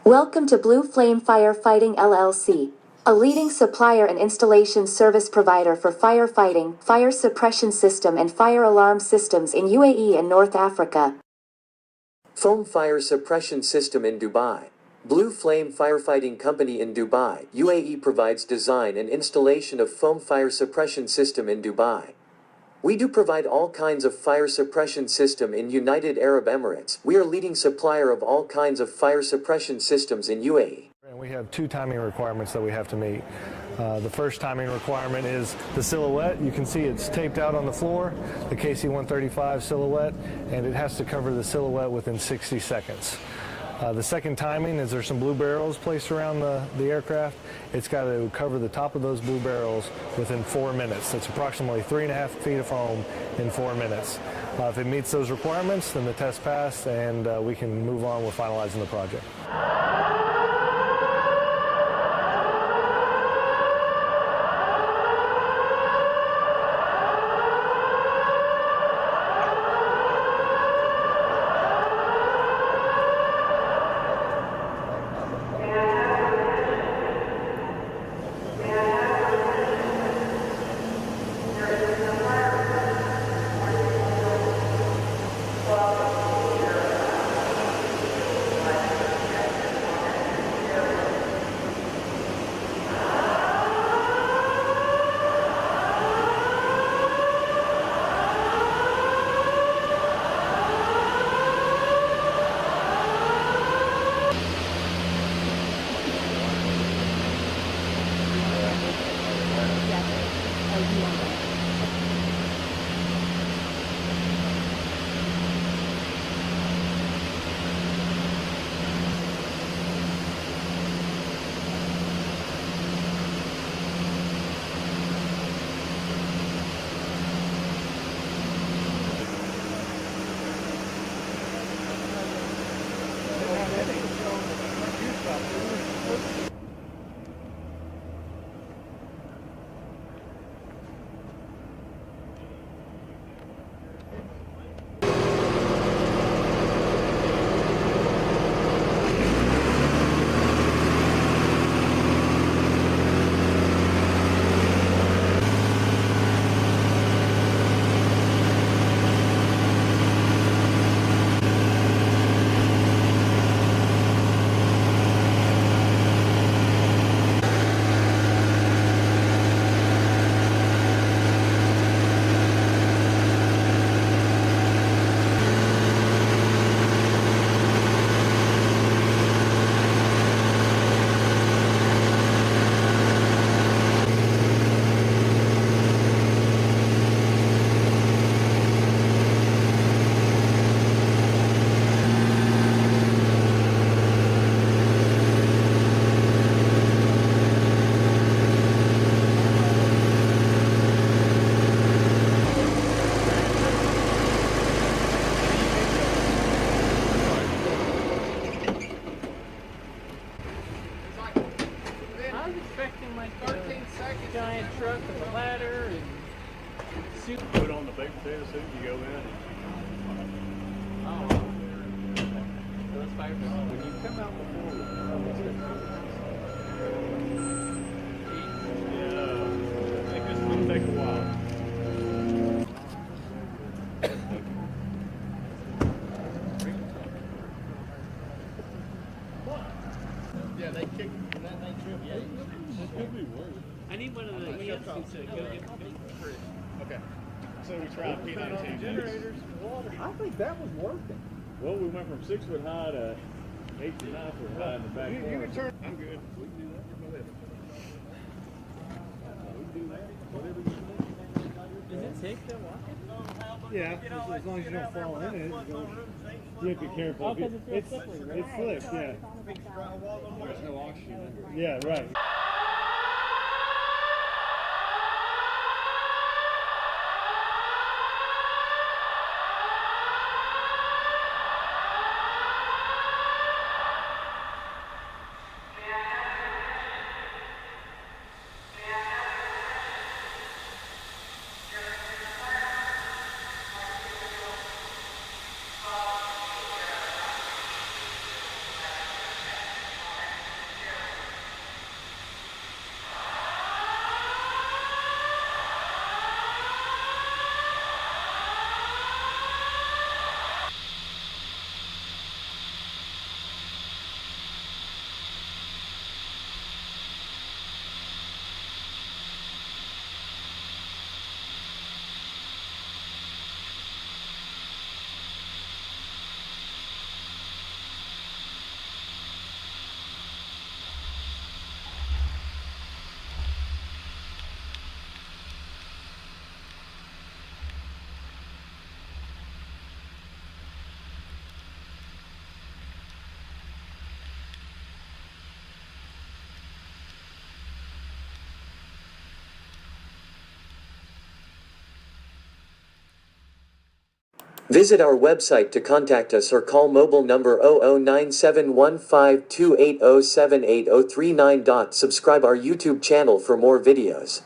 Welcome to Blue Flame Firefighting LLC, a leading supplier and installation service provider for firefighting, fire suppression system and fire alarm systems in UAE and North Africa. Foam Fire Suppression System in Dubai. Blue Flame Firefighting Company in Dubai, UAE provides design and installation of foam fire suppression system in Dubai. We do provide all kinds of fire suppression system in United Arab Emirates. We are leading supplier of all kinds of fire suppression systems in UAE. And we have two timing requirements that we have to meet. The first timing requirement is the silhouette. You can see it's taped out on the floor, the KC-135 silhouette, and it has to cover the silhouette within 60 seconds. The second timing is there's some blue barrels placed around the aircraft. It's got to cover the top of those blue barrels within 4 minutes. It's approximately 3.5 feet of foam in 4 minutes. If it meets those requirements, then the test passed and we can move on with finalizing the project. Giant truck with a ladder and soup. Put on the baked potato soup, you go in. Oh, those fires. When you come out before, yeah, I think this is going to take a while. Yeah, they kicked that night trip. Yeah, it could be worse. I need one of the EMCs to go get me for it. Okay. So we tried P19 generators. I think that was working. Well, we went from 6 foot high to 8 to 9 foot high in the back. You can turn. I'm good. We can do that. Go ahead. We can do that. Whatever you need. Is it safe to walk it? Yeah, as long as you don't fall in it. You have to be careful. Oh, because it's real slippery, right? It slips, yeah. There's no oxygen. Yeah, right. Visit our website to contact us or call mobile number 00971528078039. Subscribe our YouTube channel for more videos.